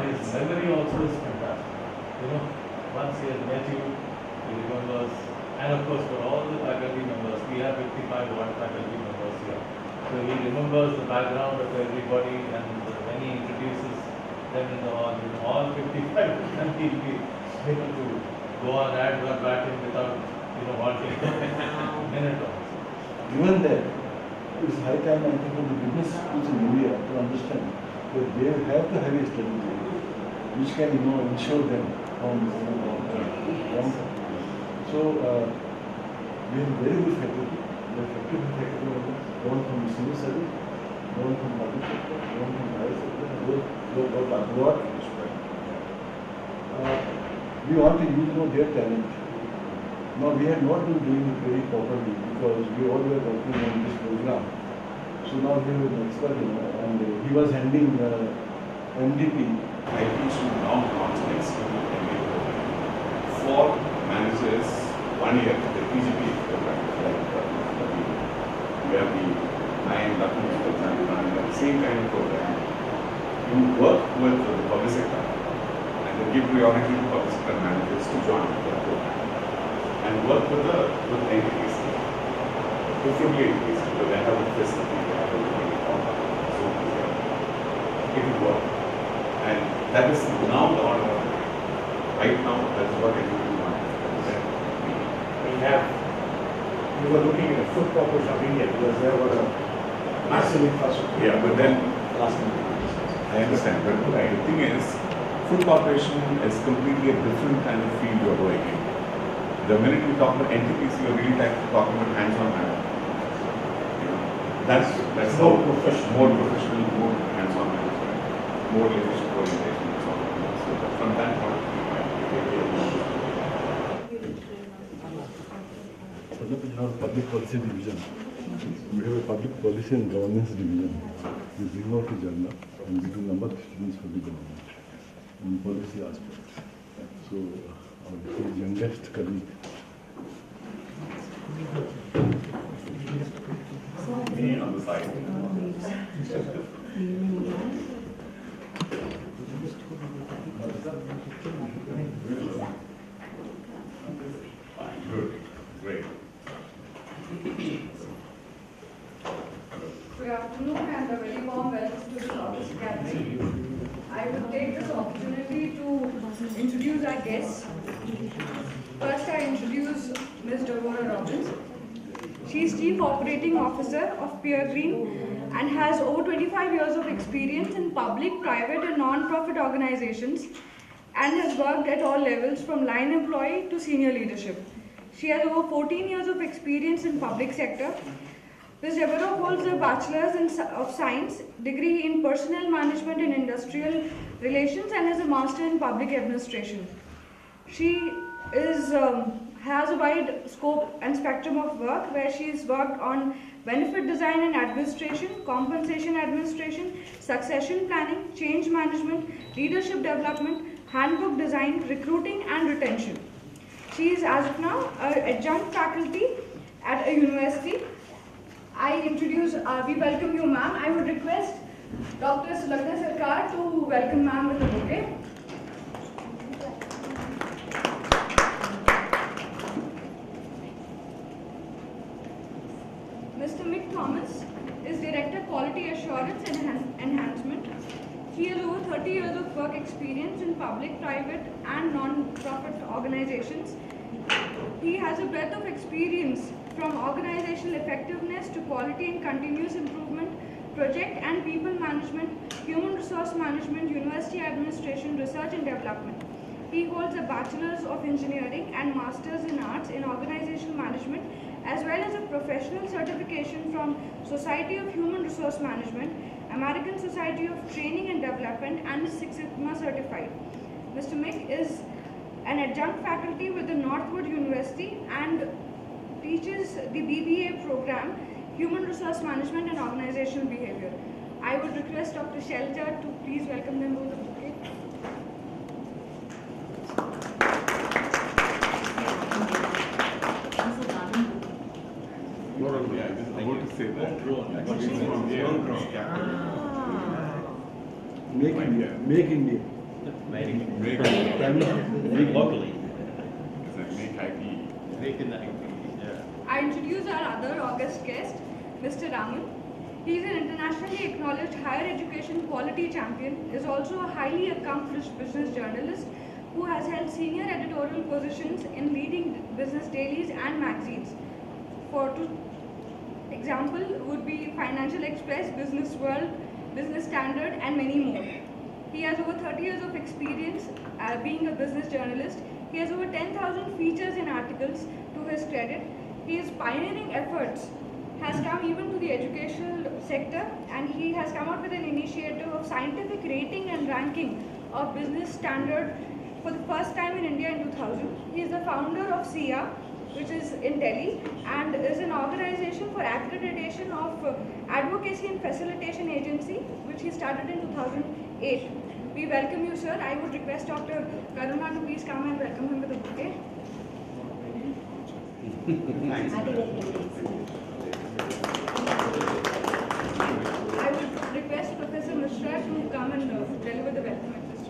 His memory also is fantastic. You know, once he has met you, he remembers, and of course for all the faculty members, we have 55 odd faculty members here. So he remembers the background of everybody, and when he introduces them in the hall, you know, all 55, and he'll be able to go on ad verbatim without, you know, wanting a minute also. Even then, it's high time, I think, for the business schools in India to understand that they have to have a strategy which can, ensure them from long term. So, we have very good faculty. We have faculty members, one from the civil service, one from public sector, one from private sector, and both abroad. We want to use their talent. Now, we had not been doing it very properly because we all were working on this program. So now we have an expert, and he was handling MDP. I teach you now context for managers 1 year, the PGP program, we have the 9 documents, for example, and the same kind of program. You work with the public sector and then give priority to public sector managers to join the program and work with entities, preferably entities, because they have a facility, they have a so it will work. And that is now the order. Right now, that's what everybody wants. We were looking at a foot population of India because there was a massive infrastructure. Yeah, but then last minute. I understand, but the thing is, food corporation is completely a different kind of field you're going in. The minute we talk about NTPC, you're really talking about hands-on manner. That's more how professional, more hands-on management, more leadership orientation, and so on. So from that point of view, In our public policy division, we have a public policy and governance division. We bring out the journal and we do number of students for the government in policy aspects. So, our youngest colleague. me on the side. Fine, good, great. Good afternoon and a very warm welcome to this August gathering. I will take this opportunity to introduce our guests. First, I introduce Ms. Deborah Robbins. She is Chief Operating Officer of Peer Green and has over 25 years of experience in public, private and non-profit organizations and has worked at all levels from line employee to senior leadership. She has over 14 years of experience in public sector. Ms. Deborah holds a Bachelor's of Science degree in Personnel Management and Industrial Relations and has a Master in Public Administration. She has a wide scope and spectrum of work where she has worked on benefit design and administration, compensation administration, succession planning, change management, leadership development, handbook design, recruiting and retention. She is as of now an adjunct faculty at a university. We welcome you, ma'am. I would request Dr. Sulagna Sarkar to welcome ma'am with a bouquet. Mr. Mick Thomas is Director Quality Assurance and Enhancement. He has over 30 years of work experience in public, private and non-profit organizations. He has a breadth of experience from organizational effectiveness to quality and continuous improvement, project and people management, human Resource Management, University Administration, Research and Development. He holds a Bachelor's of Engineering and Master's in Arts in Organizational Management, as well as a professional certification from Society of Human Resource Management, American Society of Training and Development, and is Six Sigma certified. Mr. Mick is an adjunct faculty with the Northwood University and teaches the BBA program, Human Resource Management and Organizational Behavior. I would request Dr. Shelja to please welcome them to the bouquet. Not only, I just want to say that. Make India. Make India. Make Locally. It's like make IP. Make in the IP. Yeah. I introduce our other august guest, Mr. Raman. He is an internationally acknowledged higher education quality champion, is also a highly accomplished business journalist who has held senior editorial positions in leading business dailies and magazines. For example would be Financial Express, Business World, Business Standard, and many more. He has over 30 years of experience being a business journalist. He has over 10,000 features and articles to his credit. His pioneering efforts has come even to the educational sector, and he has come out with an initiative of scientific rating and ranking of business standard for the first time in India in 2000. He is the founder of SIA, which is in Delhi, and is an organization for accreditation of advocacy and facilitation agency, which he started in 2008. We welcome you, sir. I would request Dr. Karuna to please come and welcome him with a bouquet. I would request Professor Mishra to come and deliver the welcome address.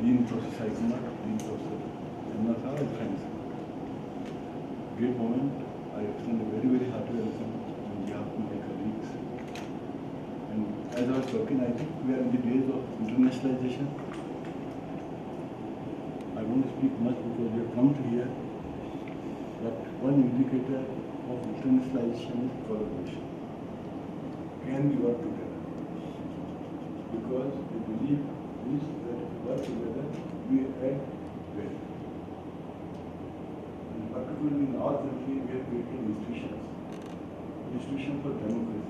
Dean Professor Saikuma, Dean Professor Emma, all friends. Great moment. I extend a very, very hearty welcome on behalf of my colleagues. And as I was talking, I think we are in the days of internationalization. I won't speak much because we have come to here. But one indicator of internationalization is collaboration. Can we work together? Because the belief is that if we work together, we add value. And particularly in our country, we have created institutions for democracy.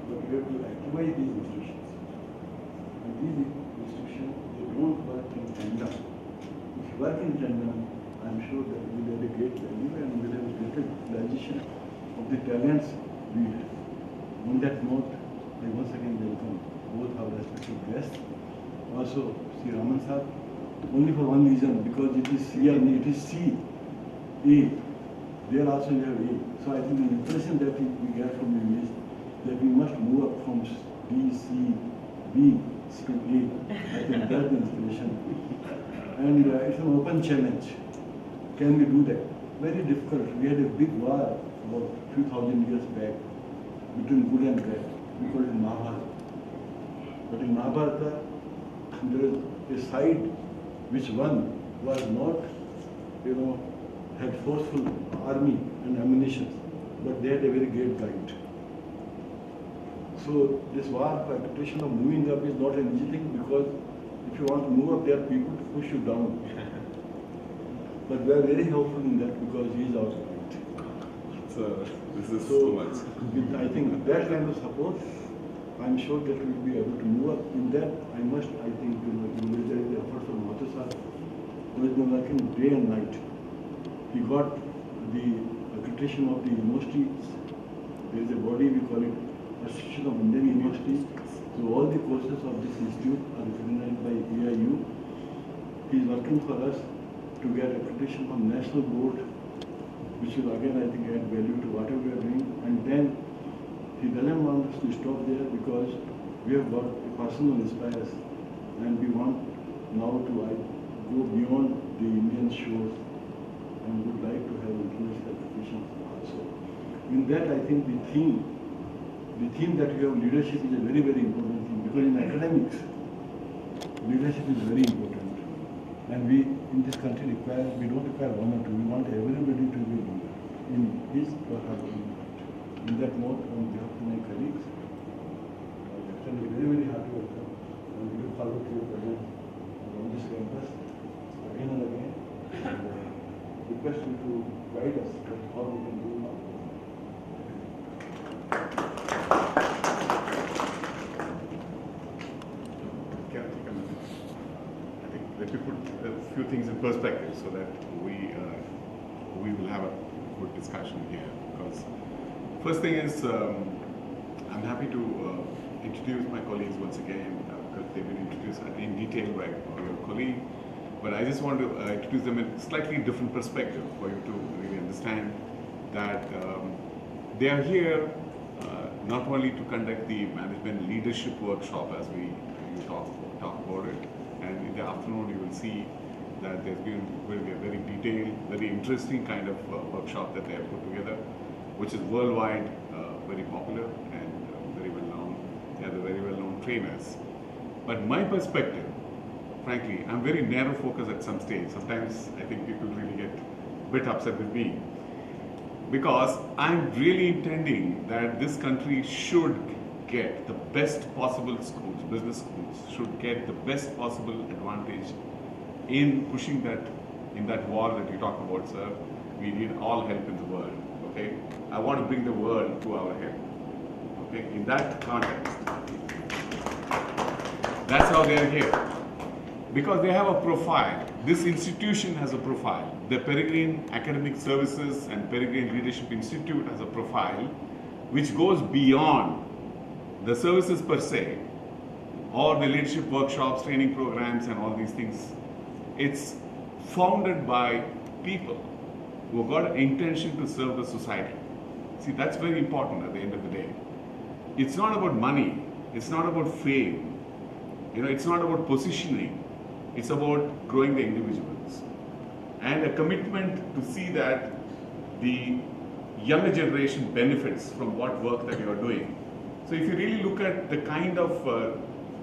But we have to activate these institutions. And these institutions, they don't work in tandem. If you work in tandem, I'm sure that we will have a great value and we will have a greater utilization of the talents we have. On that note, I once again welcome both our respective guests. Also, Sri Raman sir, only for one reason, because it is C and it is C, A. There also you have A. So I think the impression that we get from you is that we must move up from D, C, B to A. I think that's the inspiration. And it's an open challenge. Can we do that? Very difficult. We had a big war about a few thousand years back between good and bad. We call it Mahabharata. But in Mahabharata, there is a side which one was not, had forceful army and ammunition, but they had a very great guide. So this war for expectation of moving up is not an easy thing, because if you want to move up, there are people to push you down. But we are very hopeful in that because he is our guide. So this is so much. With, I think, that kind of support, I'm sure that we will be able to move up. In that, I think, there is the effort from Mathur sir, who has been working day and night. He got the accreditation of the universities. There is a body, we call it Association of Indian Universities. So all the courses of this institute are recognized by AIU. He is working for us to get accreditation from National Board, which will again, I think, add value to whatever we are doing. And then he doesn't want us to stop there, because we have got a person who inspires us, and we want now to go beyond the Indian shores and would like to have international accreditation also. In that, I think the theme that we have, leadership, is a very, very important thing, because in academics, leadership is very important. And we in this country we don't require one or two, we want everybody to be a leader in his or her own country. In that note, on behalf of my colleagues, I extend a very, very hearty welcome and we look forward to your presence on this campus again and again. And request you to guide us on how we can do now. Can I take a minute? I think let me put a few things in perspective so that we will have a good discussion here. Because first thing is, I'm happy to introduce my colleagues once again because they've been introduced in detail by your colleague. But I just want to introduce them in a slightly different perspective for you to really understand that they are here not only to conduct the management leadership workshop as we talk about it, and in the afternoon you will see that there's going to be a very detailed, very interesting kind of workshop that they have put together, which is worldwide very popular and very well known. They are the very well known trainers. But my perspective, frankly, I'm very narrow focused at some stage. Sometimes I think people really get a bit upset with me because I'm really intending that this country should get the best possible schools, business schools, should get the best possible advantage in pushing that, in that war that you talk about, sir. We need all help in the world, okay? I want to bring the world to our help, okay? In that context, that's how they are here. Because they have a profile. This institution has a profile. The Peregrine Academic Services and Peregrine Leadership Institute has a profile which goes beyond the services per se or the leadership workshops, training programs and all these things. It's founded by people who have got an intention to serve the society. See, that's very important at the end of the day. It's not about money. It's not about fame. You know, it's not about positioning. It's about growing the individuals and a commitment to see that the younger generation benefits from what work that you are doing. So if you really look at the kind of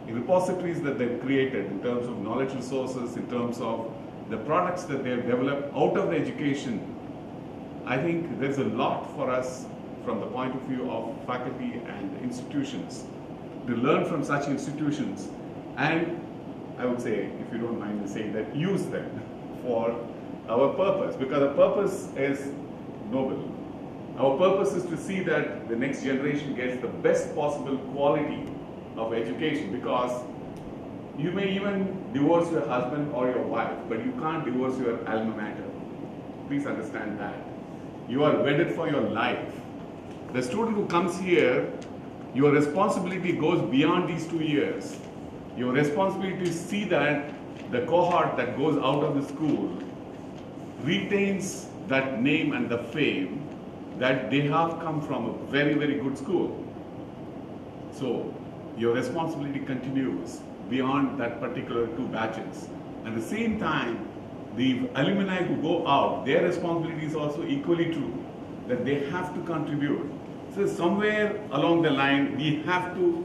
repositories that they've created in terms of knowledge resources, in terms of the products that they've developed out of the education, I think there's a lot for us from the point of view of faculty and institutions to learn from such institutions, and I would say, if you don't mind me saying that, use them for our purpose, because the purpose is noble. Our purpose is to see that the next generation gets the best possible quality of education, because you may even divorce your husband or your wife, but you can't divorce your alma mater. Please understand that. You are wedded for your life. The student who comes here, your responsibility goes beyond these 2 years. Your responsibility is to see that the cohort that goes out of the school retains that name and the fame that they have come from a very, very good school. So your responsibility continues beyond that particular 2 batches. At the same time, the alumni who go out, their responsibility is also equally true, that they have to contribute. So somewhere along the line, we have to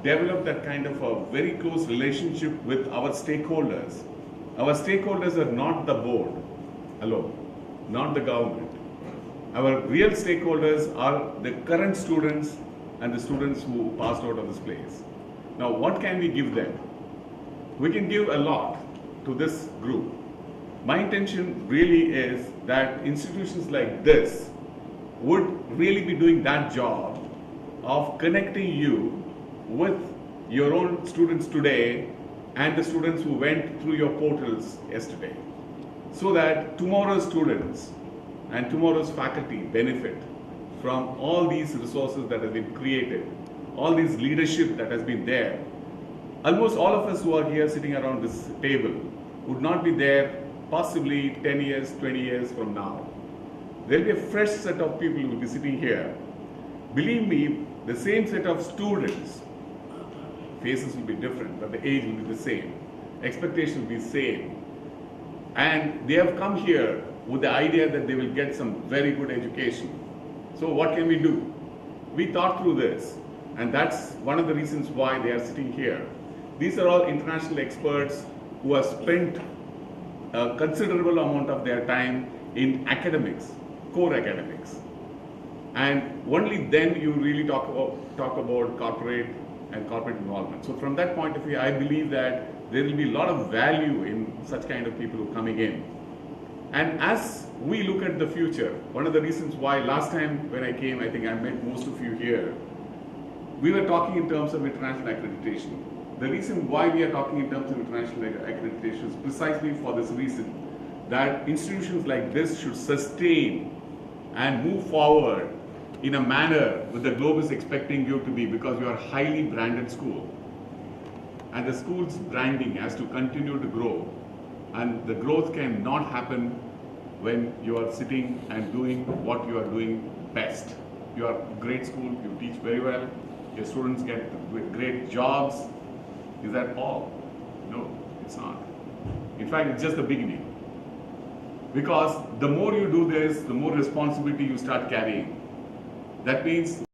develop that kind of a very close relationship with our stakeholders. Our stakeholders are not the board alone, not the government. Our real stakeholders are the current students and the students who passed out of this place. Now, what can we give them? We can give a lot to this group. My intention really is that institutions like this would really be doing that job of connecting you with your own students today and the students who went through your portals yesterday, so that tomorrow's students and tomorrow's faculty benefit from all these resources that have been created, all this leadership that has been there. Almost all of us who are here sitting around this table would not be there possibly 10 years, 20 years from now. There will be a fresh set of people who will be sitting here. Believe me, the same set of students, faces will be different, but the age will be the same. Expectations will be the same. And they have come here with the idea that they will get some very good education. So what can we do? We thought through this, and that's one of the reasons why they are sitting here. These are all international experts who have spent a considerable amount of their time in academics, core academics. And only then you really talk about corporate and corporate involvement. So from that point of view, I believe that there will be a lot of value in such kind of people who are coming in. And as we look at the future, one of the reasons why last time when I came, I think I met most of you here, we were talking in terms of international accreditation. The reason why we are talking in terms of international accreditation is precisely for this reason, that institutions like this should sustain and move forward in a manner that the globe is expecting you to be, because you are a highly branded school. And the school's branding has to continue to grow. And the growth cannot happen when you are sitting and doing what you are doing best. You are a great school, you teach very well, your students get great jobs. Is that all? No, it's not. In fact, it's just the beginning. Because the more you do this, the more responsibility you start carrying. That means